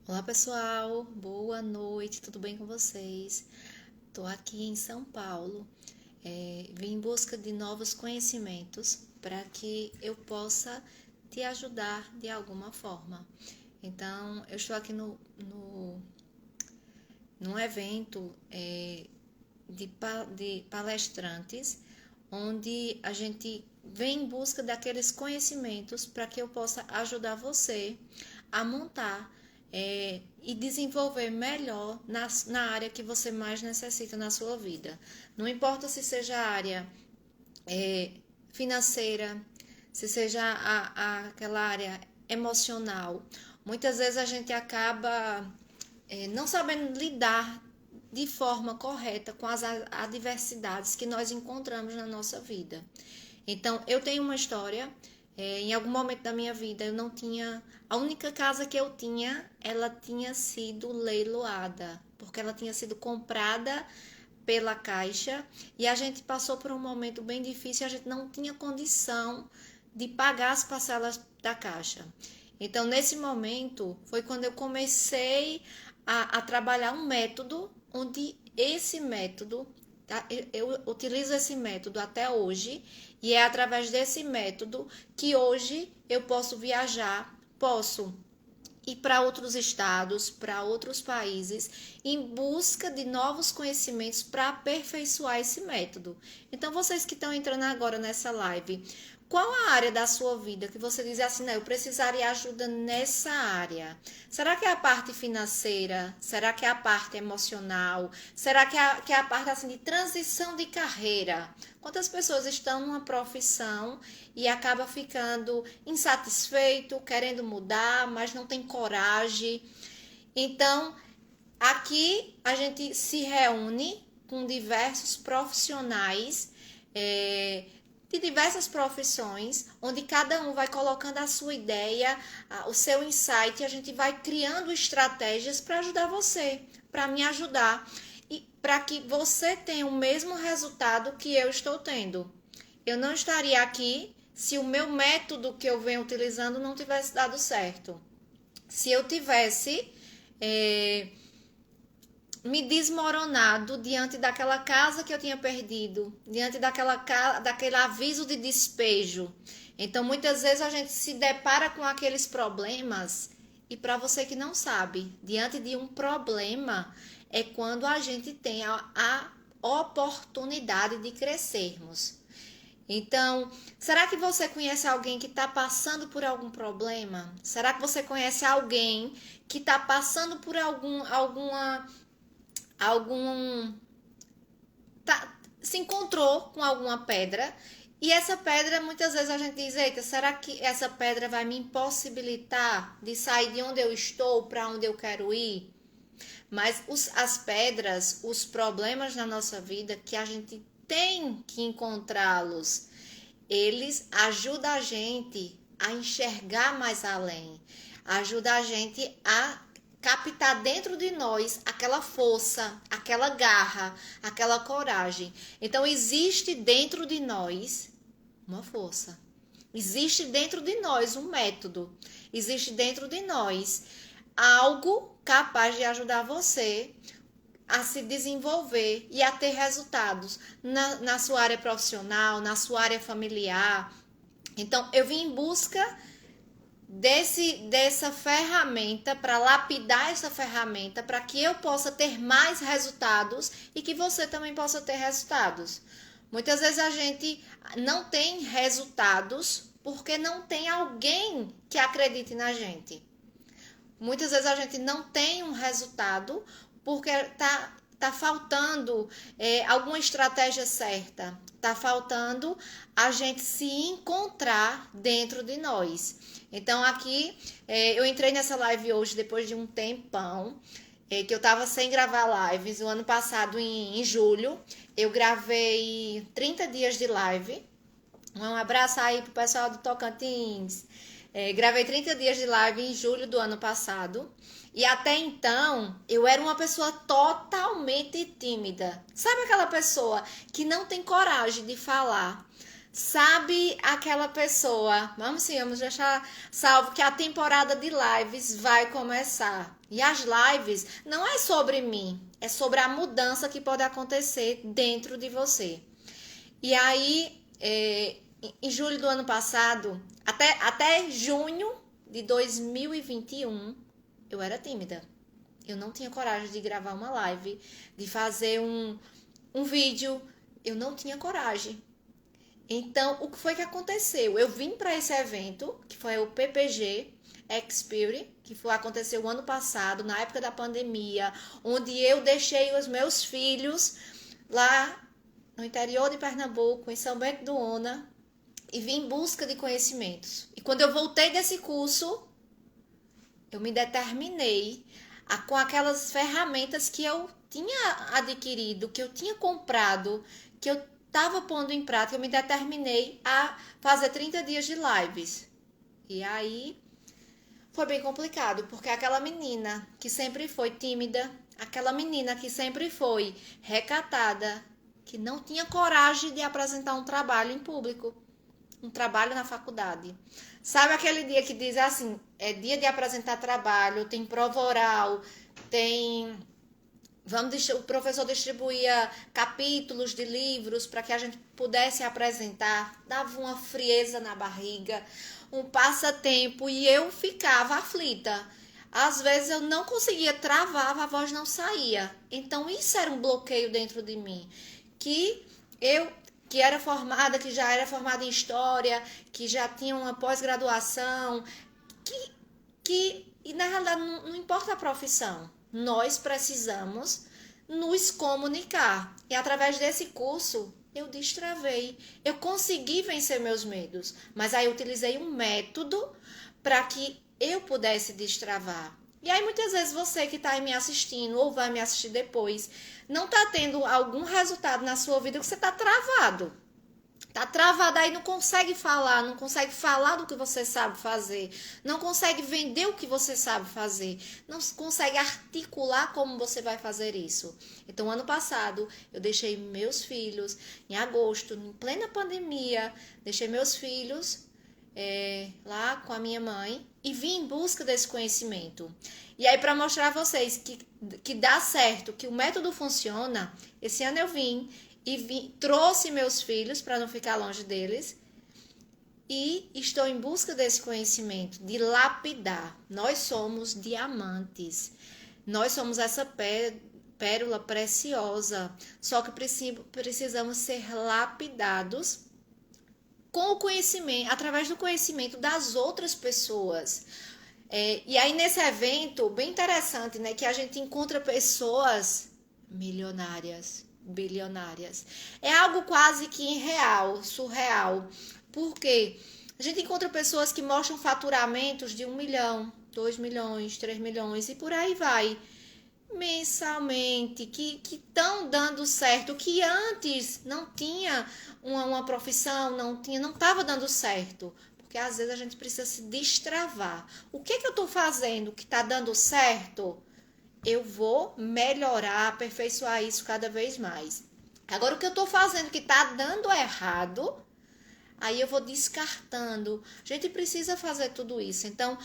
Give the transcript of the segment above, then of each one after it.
Olá pessoal, boa noite, tudo bem com vocês? Estou aqui em São Paulo, vim em busca de novos conhecimentos para que eu possa te ajudar de alguma forma. Então, eu estou aqui num evento de palestrantes, onde a gente vem em busca daqueles conhecimentos para que eu possa ajudar você a montar e desenvolver melhor na área que você mais necessita na sua vida. Não importa se seja a área financeira, se seja aquela área emocional. Muitas vezes a gente acaba não sabendo lidar de forma correta com as adversidades que nós encontramos na nossa vida. Então, eu tenho uma história. Em algum momento da minha vida, eu não tinha. A única casa que eu tinha, ela tinha sido leiloada, porque ela tinha sido comprada pela Caixa e a gente passou por um momento bem difícil. A gente não tinha condição de pagar as parcelas da Caixa. Então, nesse momento, foi quando eu comecei a trabalhar um método onde esse método, eu utilizo esse método até hoje, e é através desse método que hoje eu posso viajar, posso ir para outros estados, para outros países, em busca de novos conhecimentos para aperfeiçoar esse método. Então, vocês que estão entrando agora nessa live, qual a área da sua vida que você diz assim, não, eu precisaria ajuda nessa área? Será que é a parte financeira? Será que é a parte emocional? Será que é a parte assim, de transição de carreira? Quantas pessoas estão numa profissão e acaba ficando insatisfeito, querendo mudar, mas não tem coragem? Então, aqui a gente se reúne com diversos profissionais de diversas profissões, onde cada um vai colocando a sua ideia, o seu insight, e a gente vai criando estratégias para ajudar você, para me ajudar e para que você tenha o mesmo resultado que eu estou tendo. Eu não estaria aqui se o meu método que eu venho utilizando não tivesse dado certo. Se eu tivesse me desmoronado diante daquela casa que eu tinha perdido, diante daquele aviso de despejo. Então, muitas vezes a gente se depara com aqueles problemas e para você que não sabe, diante de um problema é quando a gente tem a oportunidade de crescermos. Então, será que você conhece alguém que está passando por algum problema? Será que você conhece alguém que está passando por algum se encontrou com alguma pedra e essa pedra muitas vezes a gente diz, eita, será que essa pedra vai me impossibilitar de sair de onde eu estou para onde eu quero ir? Mas as pedras, os problemas na nossa vida que a gente tem que encontrá-los, eles ajudam a gente a enxergar mais além, ajuda a gente a captar dentro de nós aquela força, aquela garra, aquela coragem. Então existe dentro de nós uma força. Existe dentro de nós um método. Existe dentro de nós algo capaz de ajudar você a se desenvolver e a ter resultados na sua área profissional, na sua área familiar. Então, eu vim em busca dessa ferramenta, para lapidar essa ferramenta, para que eu possa ter mais resultados e que você também possa ter resultados. Muitas vezes a gente não tem resultados porque não tem alguém que acredite na gente. Muitas vezes a gente não tem um resultado porque tá faltando alguma estratégia certa, tá faltando a gente se encontrar dentro de nós. Então aqui eu entrei nessa live hoje depois de um tempão que eu tava sem gravar lives. O ano passado, em julho, eu gravei 30 dias de live. Um abraço aí pro pessoal do Tocantins. Gravei 30 dias de live em julho do ano passado. E até então, eu era uma pessoa totalmente tímida. Sabe aquela pessoa que não tem coragem de falar? Sabe aquela pessoa? Vamos deixar salvo que a temporada de lives vai começar. E as lives não é sobre mim, é sobre a mudança que pode acontecer dentro de você. E aí, em julho do ano passado, até junho de 2021, eu era tímida. Eu não tinha coragem de gravar uma live, de fazer um vídeo. Eu não tinha coragem. Então, o que foi que aconteceu? Eu vim para esse evento, que foi o PPG Experience, que aconteceu o ano passado, na época da pandemia, onde eu deixei os meus filhos lá no interior de Pernambuco, em São Bento do Una, e vim em busca de conhecimentos. E quando eu voltei desse curso, eu me determinei com aquelas ferramentas que eu tinha adquirido, que eu tinha comprado, que eu estava pondo em prática, eu me determinei a fazer 30 dias de lives. E aí foi bem complicado, porque aquela menina que sempre foi tímida, aquela menina que sempre foi recatada, que não tinha coragem de apresentar um trabalho em público, um trabalho na faculdade. Sabe aquele dia que diz assim, é dia de apresentar trabalho, tem prova oral, tem... o professor distribuía capítulos de livros para que a gente pudesse apresentar, dava uma frieza na barriga, um passatempo, e eu ficava aflita. Às vezes eu não conseguia travar, a voz não saía. Então isso era um bloqueio dentro de mim, que eu que era formada, que já era formada em história, que já tinha uma pós-graduação, e na realidade não importa a profissão, nós precisamos nos comunicar. E através desse curso eu destravei, eu consegui vencer meus medos, mas aí eu utilizei um método para que eu pudesse destravar. E aí muitas vezes você que está aí me assistindo ou vai me assistir depois, não está tendo algum resultado na sua vida que você está travado. Tá travado aí, não consegue falar do que você sabe fazer, não consegue vender o que você sabe fazer, não consegue articular como você vai fazer isso. Então, ano passado, eu deixei meus filhos, em agosto, em plena pandemia, deixei meus filhos lá com a minha mãe e vim em busca desse conhecimento. E aí, para mostrar a vocês que dá certo, que o método funciona, esse ano eu vim e trouxe meus filhos para não ficar longe deles e estou em busca desse conhecimento, de lapidar. Nós somos diamantes, nós somos essa pérola preciosa, só que precisamos ser lapidados com o conhecimento, através do conhecimento das outras pessoas. E aí nesse evento, bem interessante, né, que a gente encontra pessoas milionárias, bilionárias. É algo quase que irreal, surreal, porque a gente encontra pessoas que mostram faturamentos de 1 milhão, 2 milhões, 3 milhões e por aí vai, mensalmente, que estão dando certo, que antes não tinha uma profissão, não estava dando certo. Porque às vezes a gente precisa se destravar. O que eu estou fazendo que está dando certo? Eu vou melhorar, aperfeiçoar isso cada vez mais. Agora, o que eu estou fazendo que está dando errado, aí eu vou descartando. A gente precisa fazer tudo isso. Então,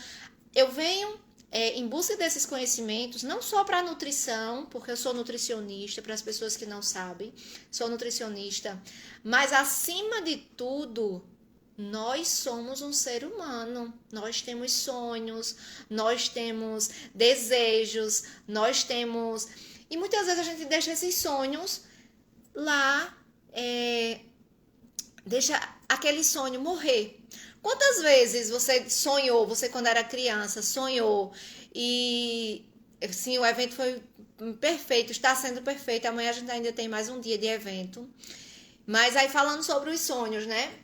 eu venho em busca desses conhecimentos, não só para nutrição, porque eu sou nutricionista, para as pessoas que não sabem, sou nutricionista, mas acima de tudo, nós somos um ser humano, nós temos sonhos, nós temos desejos, nós temos... E muitas vezes a gente deixa esses sonhos lá, deixa aquele sonho morrer. Quantas vezes você sonhou, você quando era criança, sonhou e assim, o evento foi perfeito, está sendo perfeito, amanhã a gente ainda tem mais um dia de evento. Mas aí falando sobre os sonhos, né?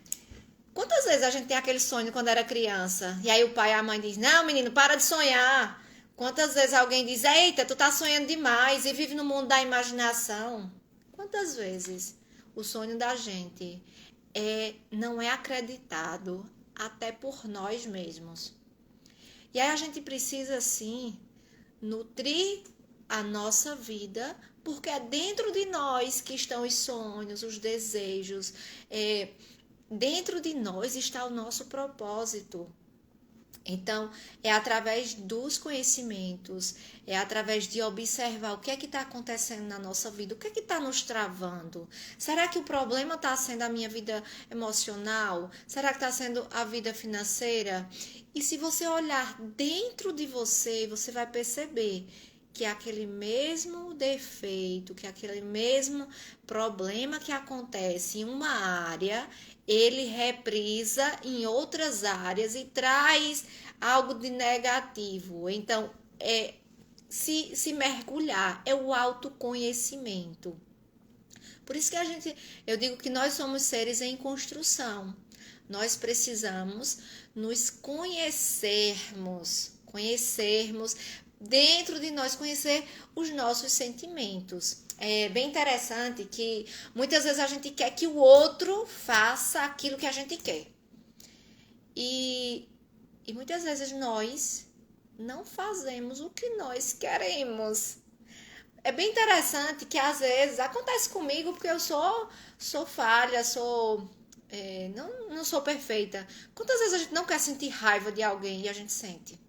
Quantas vezes a gente tem aquele sonho quando era criança? E aí o pai e a mãe dizem, não, menino, para de sonhar. Quantas vezes alguém diz, eita, tu tá sonhando demais e vive no mundo da imaginação? Quantas vezes o sonho da gente não é acreditado até por nós mesmos? E aí a gente precisa, sim, nutrir a nossa vida, porque é dentro de nós que estão os sonhos, os desejos, dentro de nós está o nosso propósito. Então, é através dos conhecimentos, é através de observar o que é que está acontecendo na nossa vida, o que é que está nos travando. Será que o problema está sendo a minha vida emocional? Será que está sendo a vida financeira? E se você olhar dentro de você, você vai perceber que aquele mesmo defeito, que aquele mesmo problema que acontece em uma área, ele reprisa em outras áreas e traz algo de negativo. Então, se mergulhar é o autoconhecimento. Por isso que eu digo que nós somos seres em construção. Nós precisamos nos conhecermos dentro de nós, conhecer os nossos sentimentos. É bem interessante que muitas vezes a gente quer que o outro faça aquilo que a gente quer. E muitas vezes nós não fazemos o que nós queremos. É bem interessante que às vezes acontece comigo porque eu sou falha, não sou perfeita. Quantas vezes a gente não quer sentir raiva de alguém e a gente sente?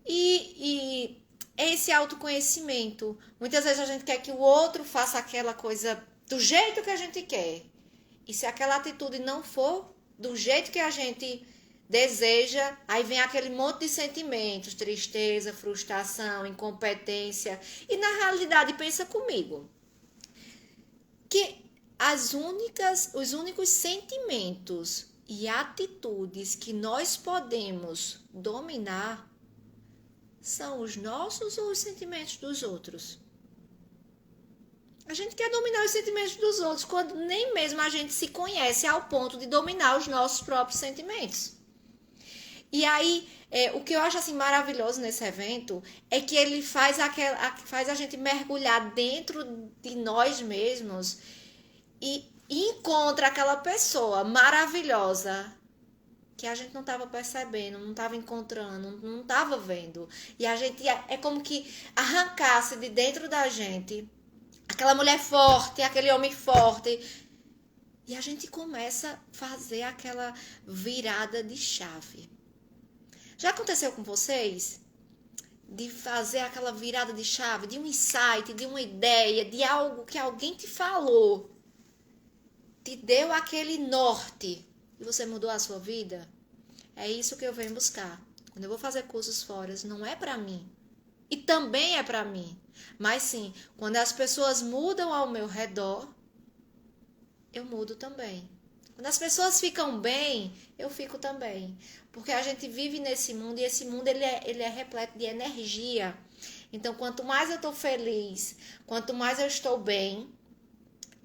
E esse autoconhecimento. Muitas vezes a gente quer que o outro faça aquela coisa do jeito que a gente quer. E se aquela atitude não for do jeito que a gente deseja, aí vem aquele monte de sentimentos, tristeza, frustração, incompetência. E na realidade, pensa comigo, que os únicos sentimentos e atitudes que nós podemos dominar são os nossos ou os sentimentos dos outros? A gente quer dominar os sentimentos dos outros quando nem mesmo a gente se conhece ao ponto de dominar os nossos próprios sentimentos. E aí, o que eu acho assim maravilhoso nesse evento é que ele faz a gente mergulhar dentro de nós mesmos e encontra aquela pessoa maravilhosa que a gente não estava percebendo, não estava encontrando, não estava vendo. E a gente é como que arrancasse de dentro da gente aquela mulher forte, aquele homem forte. E a gente começa a fazer aquela virada de chave. Já aconteceu com vocês? De fazer aquela virada de chave, de um insight, de uma ideia, de algo que alguém te falou, te deu aquele norte e você mudou a sua vida? É isso que eu venho buscar. Quando eu vou fazer cursos fora, não é para mim. E também é para mim. Mas sim, quando as pessoas mudam ao meu redor, eu mudo também. Quando as pessoas ficam bem, eu fico também. Porque a gente vive nesse mundo e esse mundo ele é repleto de energia. Então, quanto mais eu estou feliz, quanto mais eu estou bem,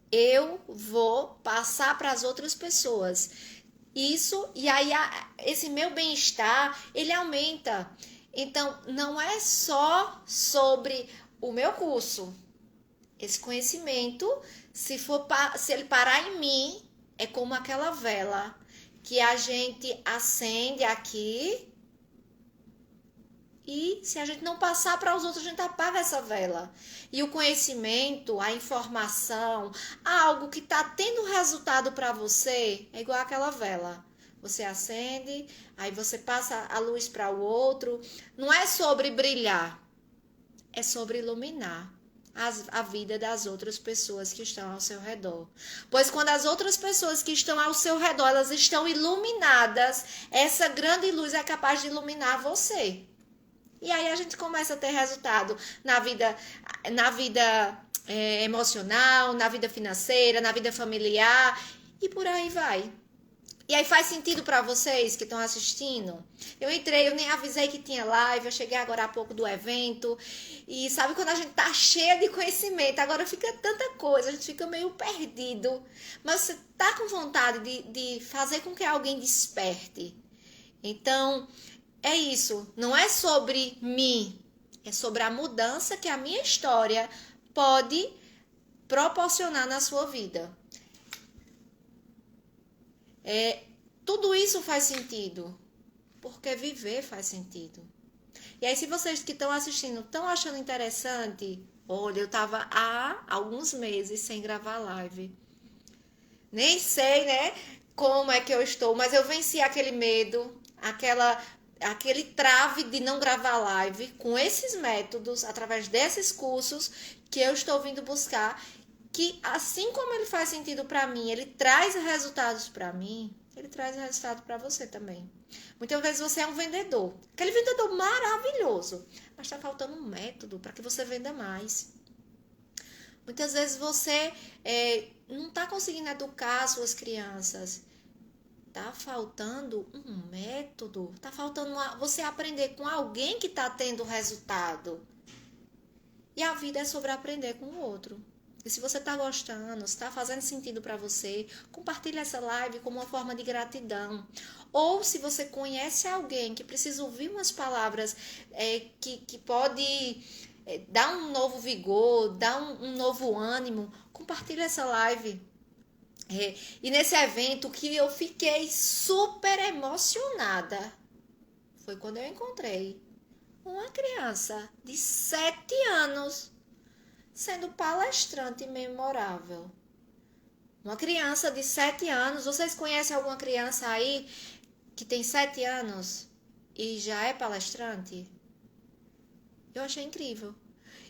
eu vou passar para as outras pessoas. Isso, e aí esse meu bem-estar, ele aumenta. Então, não é só sobre o meu curso. Esse conhecimento, se ele parar em mim, é como aquela vela que a gente acende aqui e se a gente não passar para os outros, a gente apaga essa vela. E o conhecimento, a informação, algo que está tendo resultado para você, é igual aquela vela. Você acende, aí você passa a luz para o outro. Não é sobre brilhar, é sobre iluminar a vida das outras pessoas que estão ao seu redor. Pois quando as outras pessoas que estão ao seu redor, elas estão iluminadas, essa grande luz é capaz de iluminar você. E aí a gente começa a ter resultado na vida emocional, na vida financeira, na vida familiar e por aí vai. E aí faz sentido para vocês que estão assistindo? Eu nem avisei que tinha live, eu cheguei agora há pouco do evento. E sabe quando a gente tá cheia de conhecimento, agora fica tanta coisa, a gente fica meio perdido. Mas você tá com vontade de fazer com que alguém desperte. Então, é isso. Não é sobre mim, é sobre a mudança que a minha história pode proporcionar na sua vida. Tudo isso faz sentido, porque viver faz sentido. E aí, se vocês que estão assistindo estão achando interessante, olha, eu estava há alguns meses sem gravar live. Nem sei, né, como é que eu estou, mas eu venci aquele medo, aquele trave de não gravar live com esses métodos, através desses cursos que eu estou vindo buscar, que assim como ele faz sentido para mim, ele traz resultados para mim, ele traz resultado para você também. Muitas vezes você é um vendedor, aquele vendedor maravilhoso, mas está faltando um método para que você venda mais. Muitas vezes você não está conseguindo educar as suas crianças. Tá faltando um método, tá faltando você aprender com alguém que está tendo resultado. E a vida é sobre aprender com o outro. E se você está gostando, se está fazendo sentido para você, compartilhe essa live como uma forma de gratidão. Ou se você conhece alguém que precisa ouvir umas palavras que pode dar um novo vigor, dar um novo ânimo, compartilhe essa live. E nesse evento que eu fiquei super emocionada foi quando eu encontrei uma criança de 7 anos sendo palestrante memorável. Uma criança de 7 anos, vocês conhecem alguma criança aí que tem 7 anos e já é palestrante? Eu achei incrível.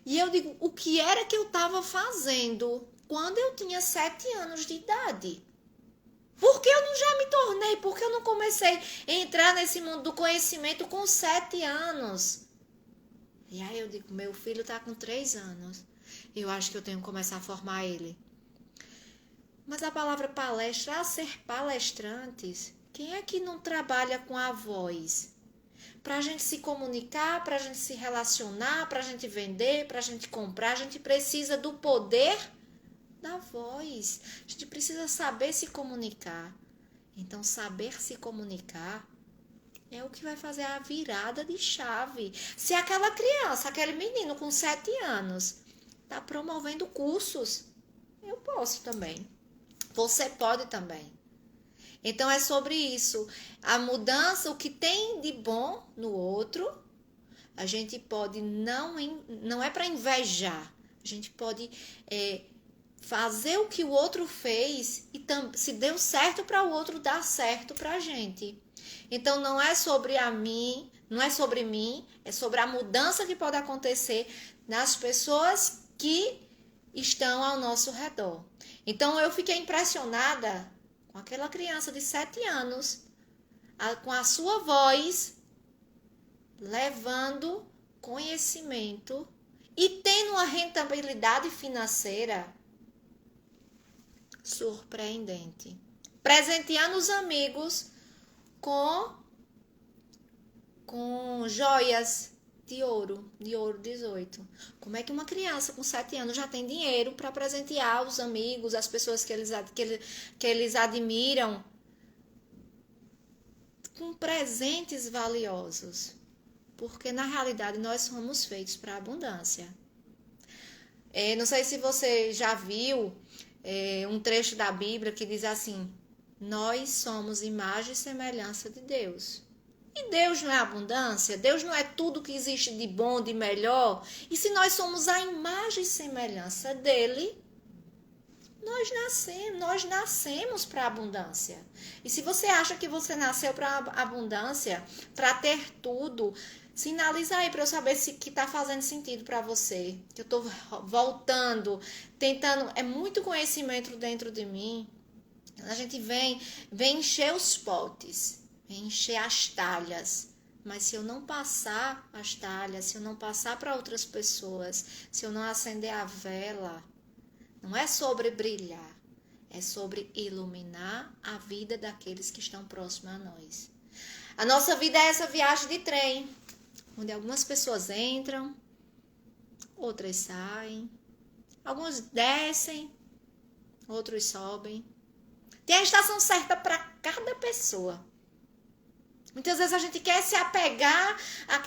E eu digo, o que era que eu estava fazendo quando eu tinha 7 anos de idade? Por que eu não já me tornei? Por que eu não comecei a entrar nesse mundo do conhecimento com 7 anos? E aí eu digo, meu filho está com 3 anos. Eu acho que eu tenho que começar a formar ele. Mas a palavra palestra, a ser palestrantes, quem é que não trabalha com a voz? Para a gente se comunicar, para a gente se relacionar, para a gente vender, para a gente comprar, a gente precisa do poder da voz. A gente precisa saber se comunicar. Então, saber se comunicar é o que vai fazer a virada de chave. Se aquela criança, aquele menino com 7 anos, está promovendo cursos, eu posso também. Você pode também. Então, é sobre isso. A mudança, o que tem de bom no outro, a gente pode, não é para invejar, a gente pode fazer o que o outro fez e se deu certo para o outro, dá certo para a gente. Então, não é sobre mim, é sobre a mudança que pode acontecer nas pessoas que estão ao nosso redor. Então, eu fiquei impressionada com aquela criança de 7 anos, com a sua voz, levando conhecimento e tendo uma rentabilidade financeira surpreendente. Presenteando os amigos com joias de ouro 18. Como é que uma criança com 7 anos já tem dinheiro para presentear os amigos, as pessoas que eles admiram, com presentes valiosos? Porque na realidade nós somos feitos para a abundância. Não sei se você já viu um trecho da Bíblia que diz assim: nós somos imagem e semelhança de Deus. E Deus não é abundância? Deus não é tudo que existe de bom, de melhor? E se nós somos a imagem e semelhança dele, nós nascemos para a abundância. E se você acha que você nasceu para a abundância, para ter tudo, sinaliza aí para eu saber se que está fazendo sentido para você. Que eu estou voltando, tentando, é muito conhecimento dentro de mim. A gente vem encher os potes, vem encher as talhas. Mas se eu não passar as talhas, se eu não passar para outras pessoas, se eu não acender a vela, não é sobre brilhar, é sobre iluminar a vida daqueles que estão próximos a nós. A nossa vida é essa viagem de trem, onde algumas pessoas entram, outras saem, alguns descem, outros sobem. Tem a estação certa para cada pessoa. Muitas vezes a gente quer se apegar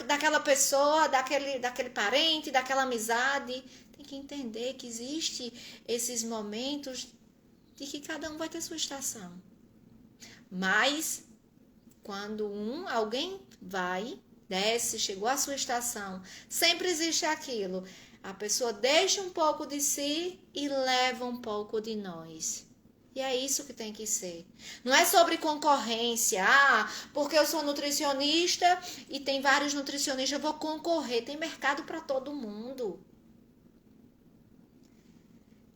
daquela pessoa, daquele parente, daquela amizade. Tem que entender que existe esses momentos de que cada um vai ter sua estação. Mas quando alguém vai, desce, chegou à sua estação, sempre existe aquilo. A pessoa deixa um pouco de si e leva um pouco de nós. E é isso que tem que ser. Não é sobre concorrência. Porque eu sou nutricionista e tem vários nutricionistas, eu vou concorrer. Tem mercado para todo mundo.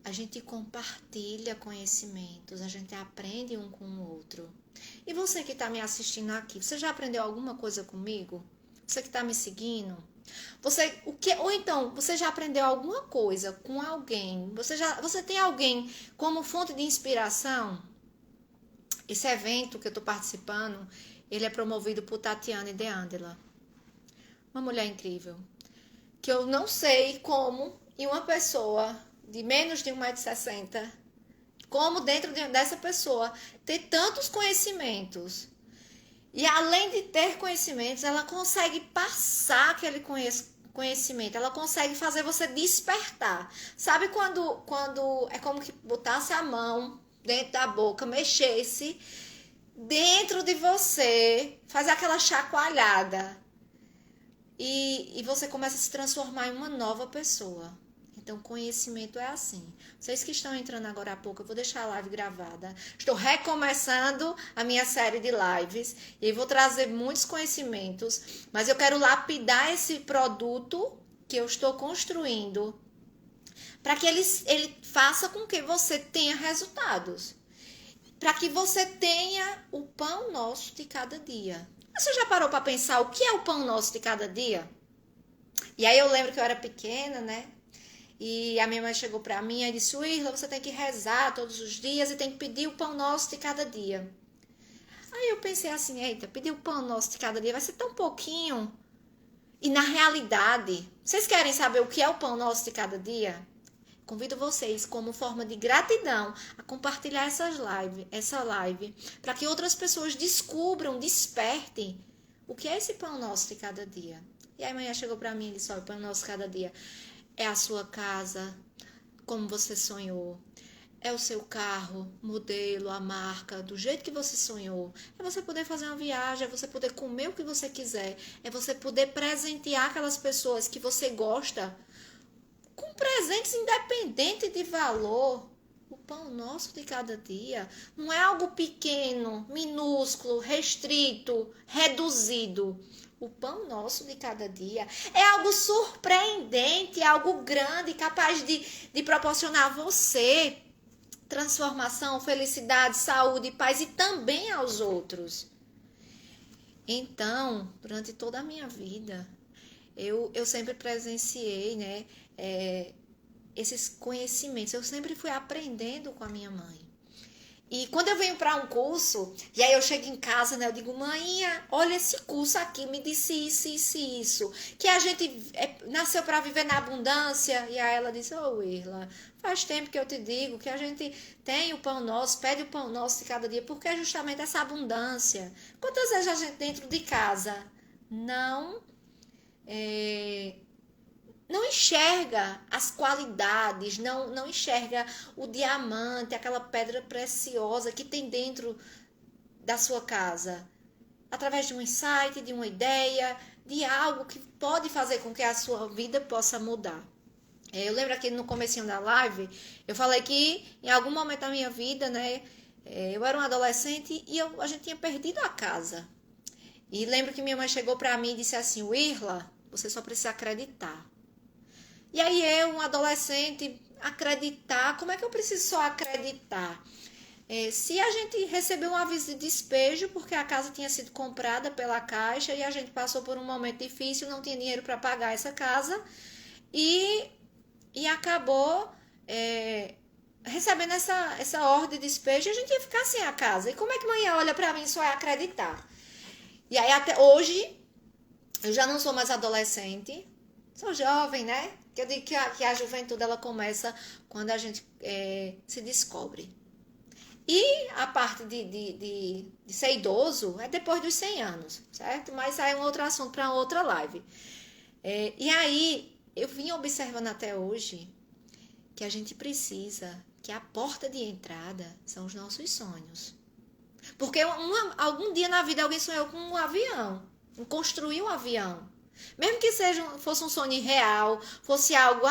A gente compartilha conhecimentos, a gente aprende um com o outro. E você que está me assistindo aqui, você já aprendeu alguma coisa comigo? Você que está me seguindo? Ou então, você já aprendeu alguma coisa com alguém? Você tem alguém como fonte de inspiração? Esse evento que eu estou participando, ele é promovido por Tatiane De Andela. Uma mulher incrível. Que eu não sei como, e uma pessoa de menos de 1,60 m, como dentro dessa pessoa ter tantos conhecimentos. E além de ter conhecimentos, ela consegue passar aquele conhecimento, ela consegue fazer você despertar. Sabe quando é como que botasse a mão dentro da boca, mexesse dentro de você, faz aquela chacoalhada e você começa a se transformar em uma nova pessoa. Então, conhecimento é assim. Vocês que estão entrando agora há pouco, eu vou deixar a live gravada. Estou recomeçando a minha série de lives e vou trazer muitos conhecimentos, mas eu quero lapidar esse produto que eu estou construindo para que ele faça com que você tenha resultados. Para que você tenha o pão nosso de cada dia. Você já parou para pensar o que é o pão nosso de cada dia? E aí eu lembro que eu era pequena, né? E a minha mãe chegou para mim e disse: Irla, você tem que rezar todos os dias e tem que pedir o pão nosso de cada dia. Aí eu pensei assim: eita, pedir o pão nosso de cada dia vai ser tão pouquinho. E na realidade, vocês querem saber o que é o pão nosso de cada dia? Convido vocês, como forma de gratidão, a compartilhar essa live, para que outras pessoas descubram, despertem o que é esse pão nosso de cada dia. E aí a manhã chegou para mim e disse: olha, o pão nosso de cada dia é a sua casa, como você sonhou. É o seu carro, modelo, a marca, do jeito que você sonhou. É você poder fazer uma viagem, é você poder comer o que você quiser. É você poder presentear aquelas pessoas que você gosta com presentes independentes de valor. O pão nosso de cada dia não é algo pequeno, minúsculo, restrito, reduzido. O pão nosso de cada dia é algo surpreendente, algo grande, capaz de proporcionar a você transformação, felicidade, saúde, paz e também aos outros. Então, durante toda a minha vida, eu sempre presenciei, né, esses conhecimentos. Eu sempre fui aprendendo com a minha mãe. E quando eu venho para um curso, e aí eu chego em casa, né, eu digo: mãinha, olha esse curso aqui, me disse isso, que a gente nasceu para viver na abundância. E aí ela disse: ô Irla, faz tempo que eu te digo que a gente tem o pão nosso, pede o pão nosso de cada dia, porque é justamente essa abundância. Quantas vezes a gente dentro de casa não enxerga as qualidades, não enxerga o diamante, aquela pedra preciosa que tem dentro da sua casa, através de um insight, de uma ideia, de algo que pode fazer com que a sua vida possa mudar. Eu lembro aqui no comecinho da live, eu falei que em algum momento da minha vida, né, eu era uma adolescente e a gente tinha perdido a casa. E lembro que minha mãe chegou para mim e disse assim: Irla, você só precisa acreditar. E aí eu, um adolescente, acreditar, como é que eu preciso só acreditar? Se a gente recebeu um aviso de despejo, porque a casa tinha sido comprada pela Caixa e a gente passou por um momento difícil, não tinha dinheiro para pagar essa casa e acabou recebendo essa ordem de despejo, e a gente ia ficar sem a casa. E como é que amanhã olha para mim e só é acreditar? E aí até hoje, eu já não sou mais adolescente, sou jovem, né? Que eu digo que a juventude ela começa quando a gente se descobre. E a parte de ser idoso é depois dos 100 anos, certo? Mas aí é um outro assunto para outra live. E aí eu vim observando até hoje que a gente precisa, que a porta de entrada são os nossos sonhos. Porque algum dia na vida alguém sonhou com um avião, construiu um avião. Mesmo que fosse um sonho real, fosse algo,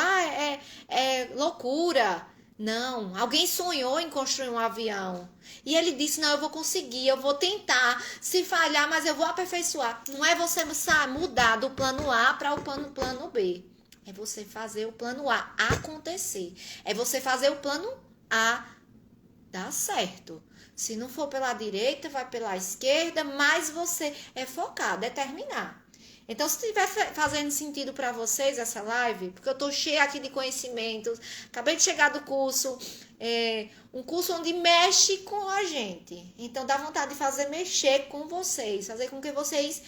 loucura, Não, alguém sonhou em construir um avião. E ele disse: Não, eu vou conseguir, eu vou tentar. Se falhar, mas eu vou aperfeiçoar. Não é você mudar do plano A para o plano B. É você fazer o plano A acontecer. É você fazer o plano A dar certo. Se não for pela direita, vai pela esquerda, mas você é focar, determinar. Então, se estiver fazendo sentido para vocês essa live, porque eu estou cheia aqui de conhecimentos, acabei de chegar do curso, um curso onde mexe com a gente. Então, dá vontade de fazer mexer com vocês, fazer com que vocês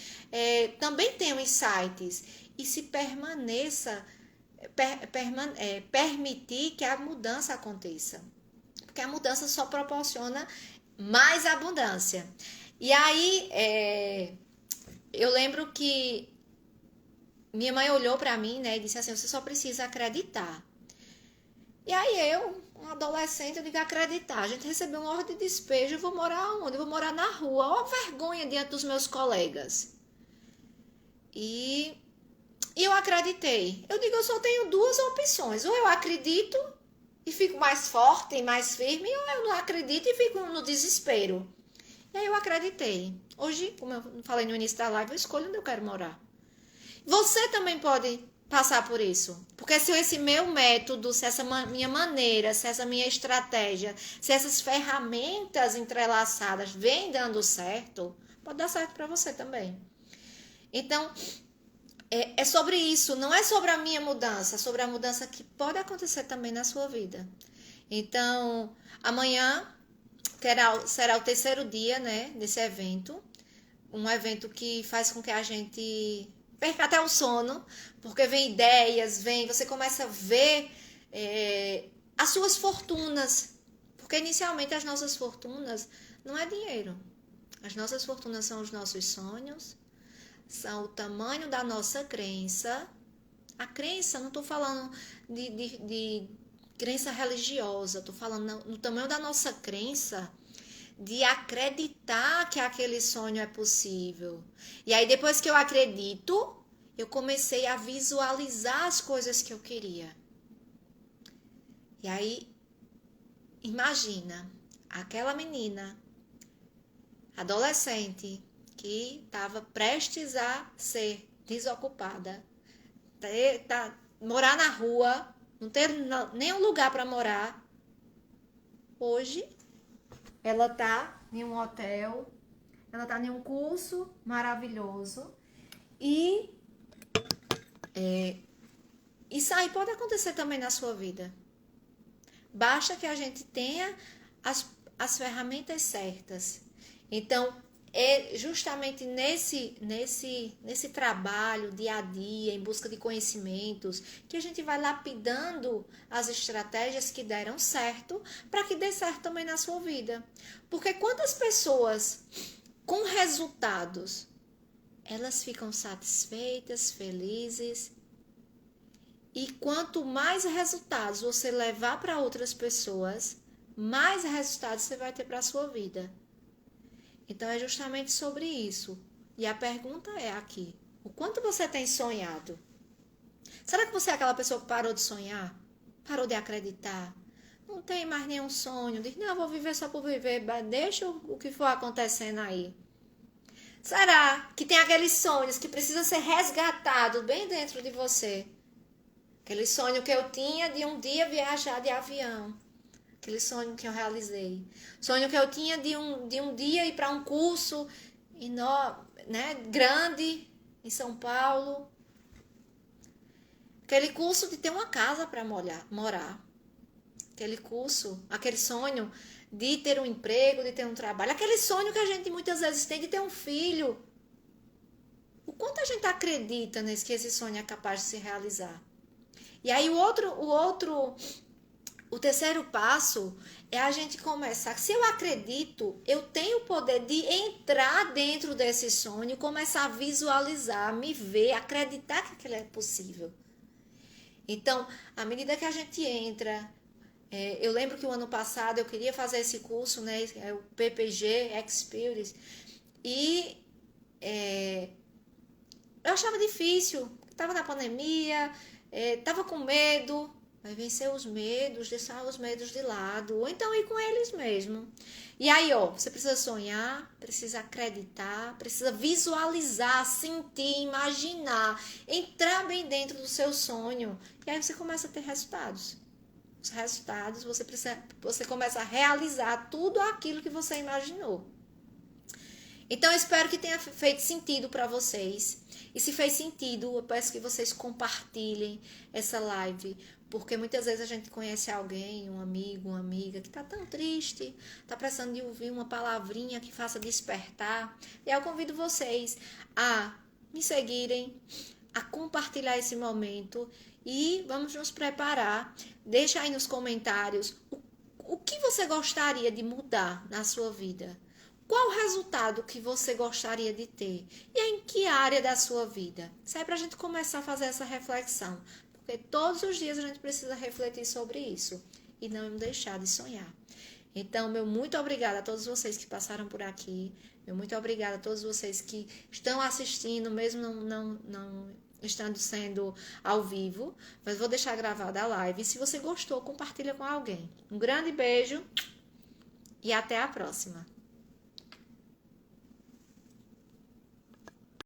também tenham insights e se permaneça, permitir que a mudança aconteça. Porque a mudança só proporciona mais abundância. E aí, eu lembro que minha mãe olhou para mim, né, e disse assim: você só precisa acreditar. E aí um adolescente, eu digo: acreditar. A gente recebeu uma ordem de despejo, eu vou morar onde? Eu vou morar na rua. Ó, vergonha diante dos meus colegas. E eu acreditei. Eu digo: eu só tenho duas opções. Ou eu acredito e fico mais forte e mais firme, ou eu não acredito e fico no desespero. E aí eu acreditei. Hoje, como eu falei no início da live, eu escolho onde eu quero morar. Você também pode passar por isso. Porque se esse meu método, se essa minha maneira, se essa minha estratégia, se essas ferramentas entrelaçadas vêm dando certo, pode dar certo para você também. Então, é sobre isso. Não é sobre a minha mudança, é sobre a mudança que pode acontecer também na sua vida. Então, amanhã será o terceiro dia, né, desse evento. Um evento que faz com que a gente perca até o sono, porque vem ideias, você começa a ver as suas fortunas. Porque inicialmente as nossas fortunas não é dinheiro. As nossas fortunas são os nossos sonhos, são o tamanho da nossa crença. A crença, não estou falando de crença religiosa, estou falando no tamanho da nossa crença, de acreditar que aquele sonho é possível. E aí, depois que eu acredito, eu comecei a visualizar as coisas que eu queria. E aí, imagina aquela menina, adolescente, que estava prestes a ser desocupada, morar na rua, não ter nenhum lugar para morar. Hoje, ela tá em um hotel, ela tá em um curso maravilhoso e isso aí pode acontecer também na sua vida. Basta que a gente tenha as ferramentas certas. Então, é justamente nesse trabalho dia a dia, em busca de conhecimentos, que a gente vai lapidando as estratégias que deram certo, para que dê certo também na sua vida. Porque quantas pessoas com resultados, elas ficam satisfeitas, felizes, e quanto mais resultados você levar para outras pessoas, mais resultados você vai ter para a sua vida. Então, é justamente sobre isso. E a pergunta é aqui: o quanto você tem sonhado? Será que você é aquela pessoa que parou de sonhar? Parou de acreditar? Não tem mais nenhum sonho? Diz: não, vou viver só por viver, deixa o que for acontecendo aí. Será que tem aqueles sonhos que precisam ser resgatados bem dentro de você? Aquele sonho que eu tinha de um dia viajar de avião. Aquele sonho que eu realizei. Sonho que eu tinha de um dia ir para um curso grande em São Paulo. Aquele curso de ter uma casa para morar. Aquele sonho de ter um emprego, de ter um trabalho. Aquele sonho que a gente muitas vezes tem de ter um filho. O quanto a gente acredita que esse sonho é capaz de se realizar? E aí o terceiro passo é a gente começar. Se eu acredito, eu tenho o poder de entrar dentro desse sonho, começar a visualizar, me ver, acreditar que aquilo é possível. Então, à medida que a gente entra, eu lembro que o ano passado eu queria fazer esse curso, né, o PPG Experience, e eu achava difícil, estava na pandemia, estava com medo. Vai vencer os medos, deixar os medos de lado, ou então ir com eles mesmo. E aí, ó, você precisa sonhar, precisa acreditar, precisa visualizar, sentir, imaginar, entrar bem dentro do seu sonho. E aí você começa a ter resultados. Os resultados, você começa a realizar tudo aquilo que você imaginou. Então, eu espero que tenha feito sentido para vocês. E se fez sentido, eu peço que vocês compartilhem essa live. Porque muitas vezes a gente conhece alguém, um amigo, uma amiga, que está tão triste, está precisando de ouvir uma palavrinha que faça despertar. E eu convido vocês a me seguirem, a compartilhar esse momento e vamos nos preparar. Deixa aí nos comentários o que você gostaria de mudar na sua vida. Qual o resultado que você gostaria de ter? E em que área da sua vida? Isso é para a gente começar a fazer essa reflexão. Porque todos os dias a gente precisa refletir sobre isso. E não deixar de sonhar. Então, meu muito obrigada a todos vocês que passaram por aqui. Meu muito obrigada a todos vocês que estão assistindo, mesmo não estando sendo ao vivo. Mas vou deixar gravada a live. E se você gostou, compartilha com alguém. Um grande beijo e até a próxima.